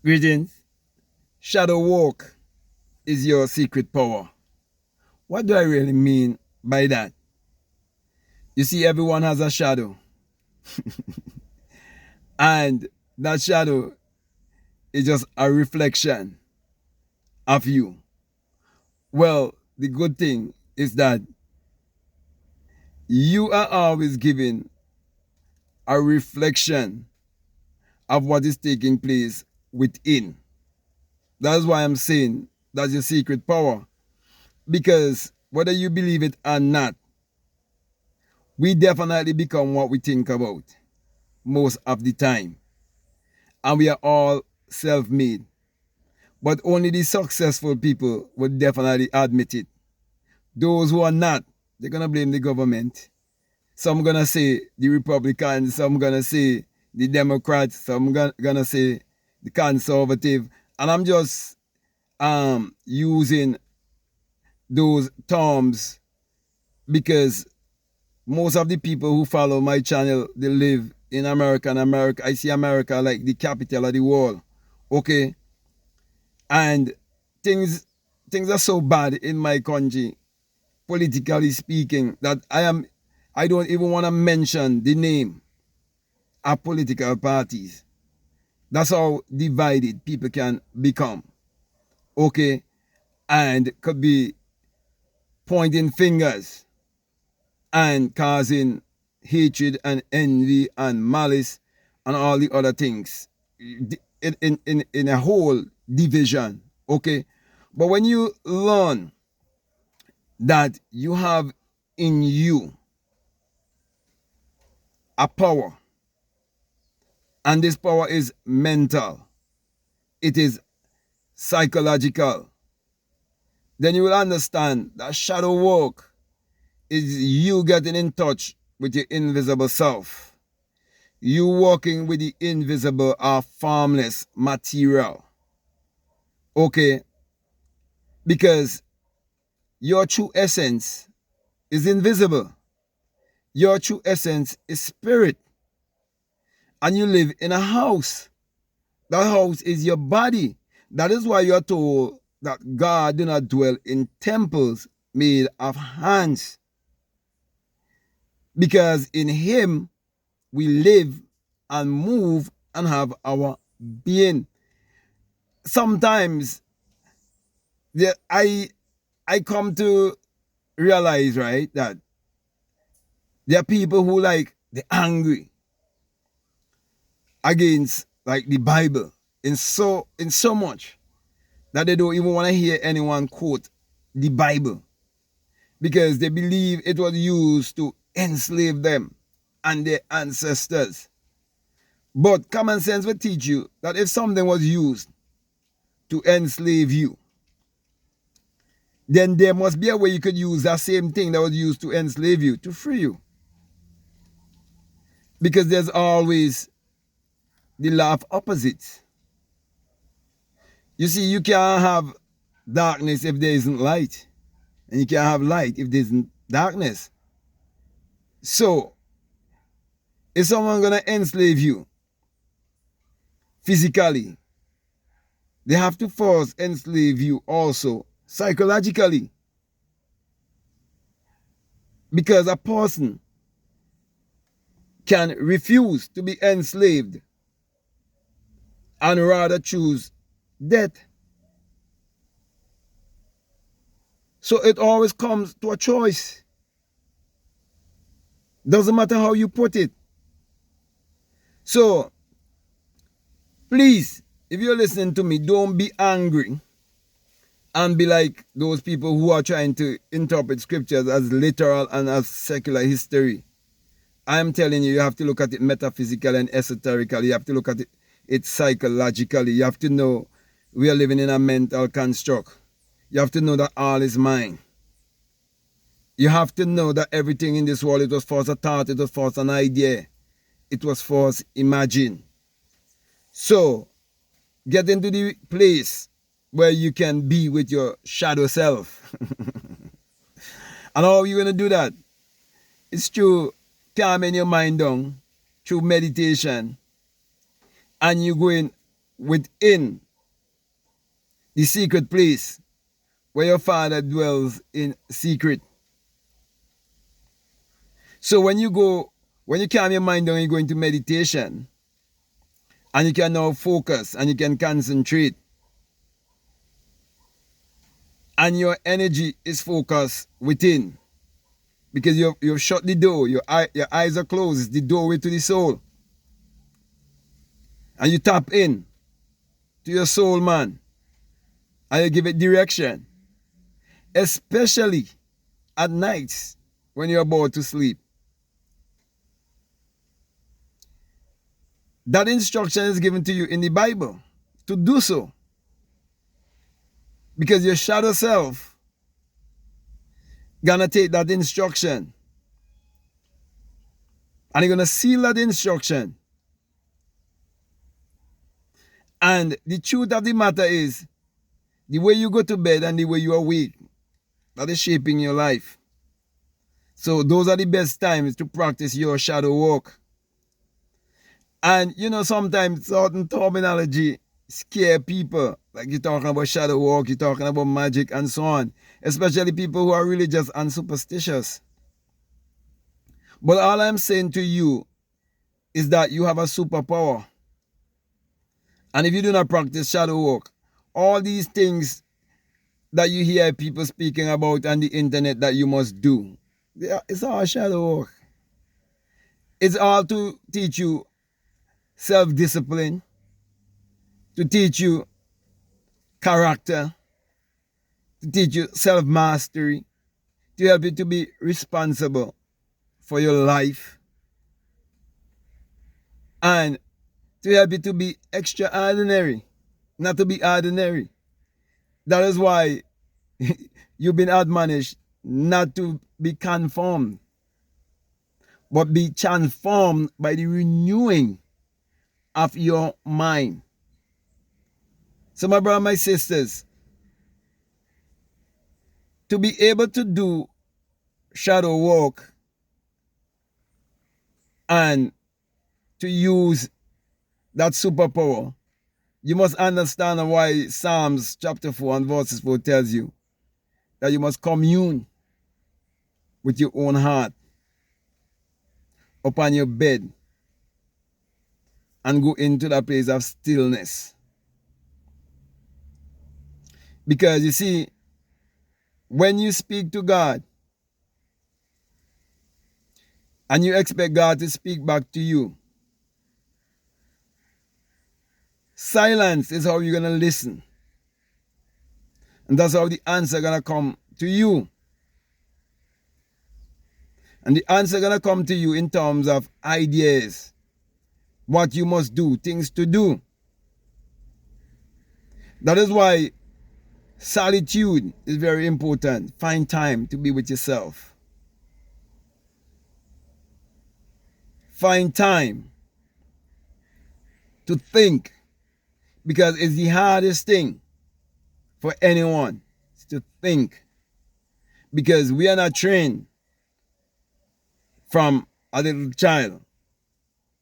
Greetings. Shadow walk is your secret power. What do I really mean by that? You see, everyone has a shadow, and that shadow is just a reflection of you. Well, the good thing is that you are always giving a reflection of what is taking place within. That's why I'm saying that's your secret power. Because whether you believe it or not, we definitely become what we think about most of the time. And we are all self-made. But only the successful people would definitely admit it. Those who are not, they're going to blame the government. Some going to say the Republicans, some going to say the Democrats, some going to say the conservative. And I'm just using those terms because most of the people who follow my channel, they live in America, and America, I see America like the capital of the world. Okay? And things are so bad in my country, politically speaking, that I don't even want to mention the name of political parties. That's how divided people can become. Okay? And could be pointing fingers and causing hatred and envy and malice and all the other things in a whole division. Okay? But when you learn that you have in you a power, and this power is mental, it is psychological, then you will understand that shadow work is you getting in touch with your invisible self. You working with the invisible or formless material. Okay? Because your true essence is invisible. Your true essence is spirit. And you live in a house. That house is your body. That is why you are told that God do not dwell in temples made of hands. Because in him we live and move and have our being. Sometimes I come to realize, right, that there are people who they're angry against like the Bible in so much that they don't even want to hear anyone quote the Bible because they believe it was used to enslave them and their ancestors. But common sense will teach you that if something was used to enslave you, then there must be a way you could use that same thing that was used to enslave you to free you. Because there's always the law of opposites. You see, you can't have darkness if there isn't light. And you can't have light if there isn't darkness. So, is someone going to enslave you physically? They have to first enslave you also psychologically. Because a person can refuse to be enslaved and rather choose death. So it always comes to a choice. Doesn't matter how you put it. So, please, if you're listening to me, don't be angry and be like those people who are trying to interpret scriptures as literal and as secular history. I'm telling you, you have to look at it metaphysically and esoterically. You have to look at it psychologically. You have to know we are living in a mental construct. You have to know that all is mind. You have to know that everything in this world, it was first a thought, it was first an idea. It was first imagined. So, get into the place where you can be with your shadow self. And how are you going to do that? It's through calming your mind down, through meditation, and you going within the secret place where your Father dwells in secret. So when you calm your mind down, you go into meditation, and you can now focus and you can concentrate. And your energy is focused within. Because you've shut the door, your eyes are closed, it's the doorway to the soul. And you tap in to your soul, man. And you give it direction. Especially at nights when you're about to sleep. That instruction is given to you in the Bible to do so. Because your shadow self gonna take that instruction and you're gonna seal that instruction. And the truth of the matter is, the way you go to bed and the way you awake, that is shaping your life. So those are the best times to practice your shadow walk. And you know, sometimes certain terminology scare people. Like you're talking about shadow walk, you're talking about magic and so on. Especially people who are religious and superstitious. But all I'm saying to you is that you have a superpower. And if you do not practice shadow walk, all these things that you hear people speaking about on the internet that you must do, it's all shadow walk. It's all to teach you self-discipline, to teach you character, to teach you self-mastery, to help you to be responsible for your life, and to help you to be extraordinary, not to be ordinary. That is why you've been admonished not to be conformed, but be transformed by the renewing of your mind. So my brothers, my sisters, to be able to do shadow walk and to use that superpower, you must understand why Psalms chapter 4 and verses 4 tells you that you must commune with your own heart upon your bed and go into that place of stillness. Because you see, when you speak to God and you expect God to speak back to you, silence is how you're going to listen. And that's how the answer going to come to you. And the answer going to come to you in terms of ideas, what you must do, things to do. That is why solitude is very important. Find time to be with yourself. Find time to think, because it's the hardest thing for anyone to think, because we are not trained from a little child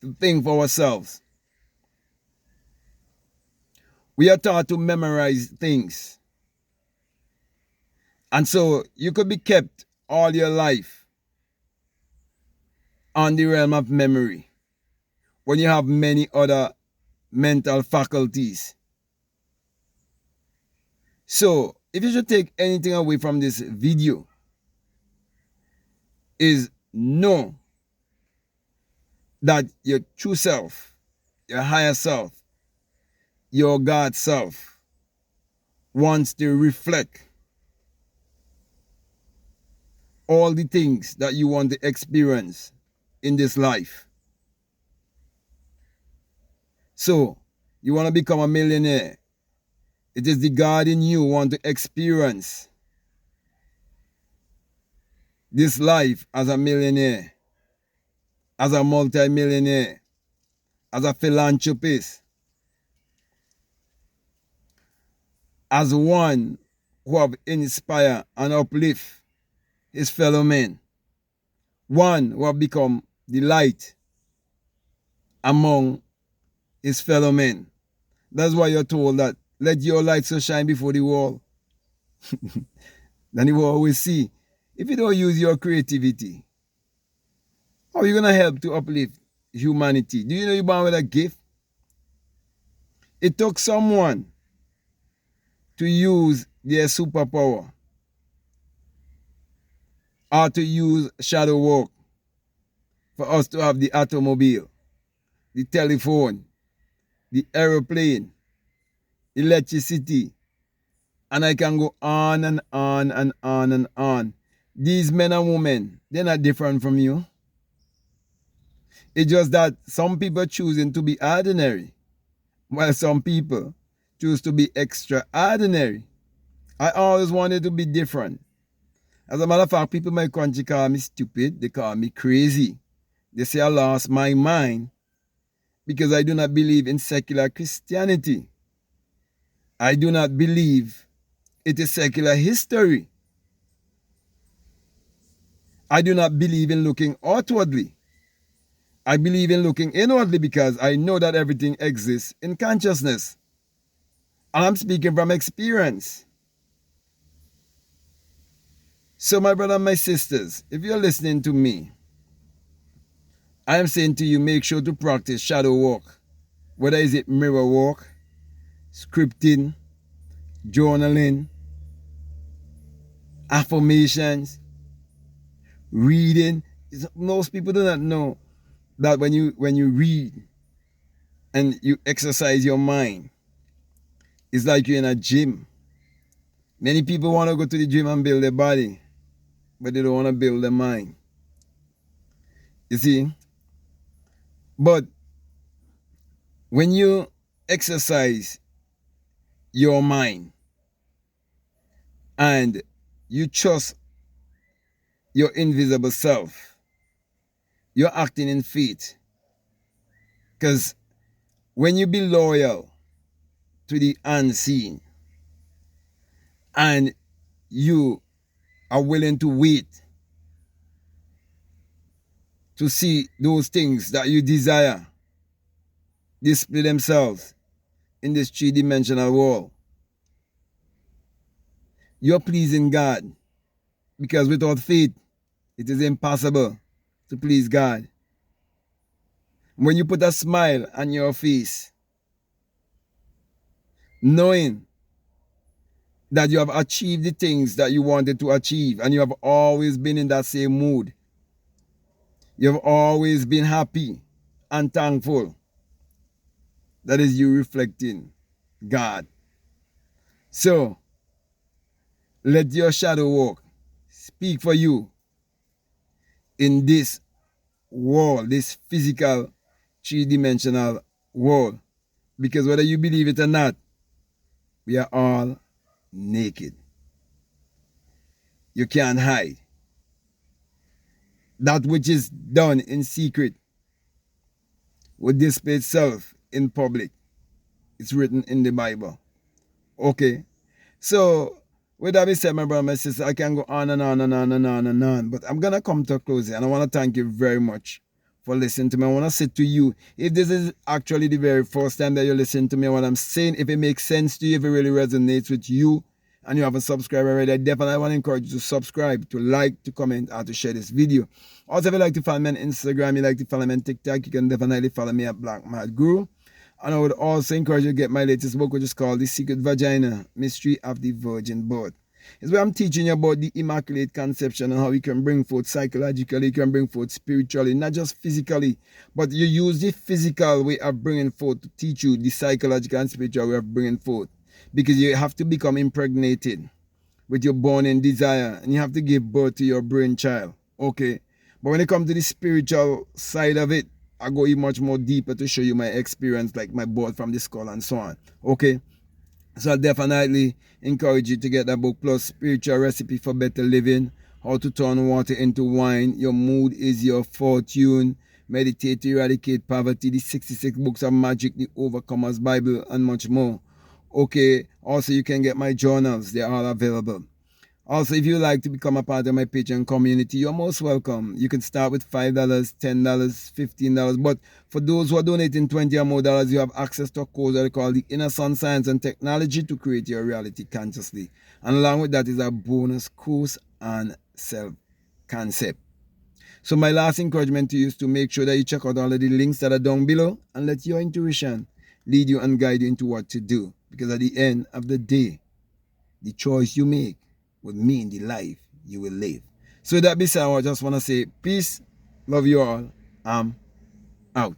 to think for ourselves. We are taught to memorize things. And so you could be kept all your life on the realm of memory when you have many other mental faculties. So if you should take anything away from this video, is know that your true self, your higher self, your God self wants to reflect all the things that you want to experience in this life. So, you want to become a millionaire. It is the God in you who want to experience this life as a millionaire, as a multi-millionaire, as a philanthropist, as one who have inspired and uplift his fellow men, one who have become the light among his fellow men. That's why you're told that let your light so shine before the world. Then the world will see. If you don't use your creativity, how are you going to help to uplift humanity? Do you know you're born with a gift? It took someone to use their superpower or to use shadow work for us to have the automobile, the telephone, the aeroplane, electricity, and I can go on and on and on and on. These men and women, they're not different from you. It's just that some people choosing to be ordinary, while some people choose to be extraordinary. I always wanted to be different. As a matter of fact, people in my country call me stupid. They call me crazy. They say I lost my mind because I do not believe in secular Christianity. I do not believe it is secular history. I do not believe in looking outwardly. I believe in looking inwardly because I know that everything exists in consciousness. And I'm speaking from experience. So my brother and my sisters, if you're listening to me, I am saying to you, make sure to practice shadow work. Whether is it mirror work, scripting, journaling, affirmations, reading. Most people do not know that when you read and you exercise your mind, it's like you're in a gym. Many people want to go to the gym and build their body, but they don't want to build their mind. You see? But when you exercise your mind and you trust your invisible self, you're acting in faith. Because when you be loyal to the unseen and you are willing to wait to see those things that you desire display themselves in this three-dimensional world, you're pleasing God. Because without faith, it is impossible to please God. When you put a smile on your face, knowing that you have achieved the things that you wanted to achieve and you have always been in that same mood, you have always been happy and thankful, that is you reflecting God. So, let your shadow work speak for you in this world, this physical, three-dimensional world. Because whether you believe it or not, we are all naked. You can't hide. That which is done in secret will display itself in public. It's written in the Bible. Okay. So, with that being said, my brother and my sister, I can go on and on and on and on and on. But I'm going to come to a close here. And I want to thank you very much for listening to me. I want to say to you, if this is actually the very first time that you're listening to me, what I'm saying, if it makes sense to you, if it really resonates with you, and you haven't subscribed already, I definitely want to encourage you to subscribe, to like, to comment, and to share this video. Also, if you like to follow me on Instagram, you like to follow me on TikTok, you can definitely follow me at BlackMadGuru. And I would also encourage you to get my latest book, which is called The Secret Vagina, Mystery of the Virgin Birth. It's where I'm teaching you about the Immaculate Conception and how you can bring forth psychologically, you can bring forth spiritually, not just physically, but you use the physical way of bringing forth to teach you the psychological and spiritual way of bringing forth. Because you have to become impregnated with your born-in desire, and you have to give birth to your brain child. Okay? But when it comes to the spiritual side of it, I go even much more deeper to show you my experience, like my birth from the skull and so on. Okay? So I definitely encourage you to get that book, plus Spiritual Recipe for Better Living, How to Turn Water into Wine, Your Mood is Your Fortune, Meditate to Eradicate Poverty, the 66 Books of Magic, the Overcomer's Bible, and much more. Okay, also you can get my journals. They're all available. Also, if you like to become a part of my Patreon community, you're most welcome. You can start with $5, $10, $15. But for those who are donating 20 or more dollars, you have access to a course that I call the Inner Sun Science and Technology to Create Your Reality Consciously. And along with that is a bonus course on self-concept. So my last encouragement to you is to make sure that you check out all of the links that are down below and let your intuition lead you and guide you into what to do. Because at the end of the day, the choice you make will mean the life you will live. So that being said, I just want to say peace, love you all, I'm out.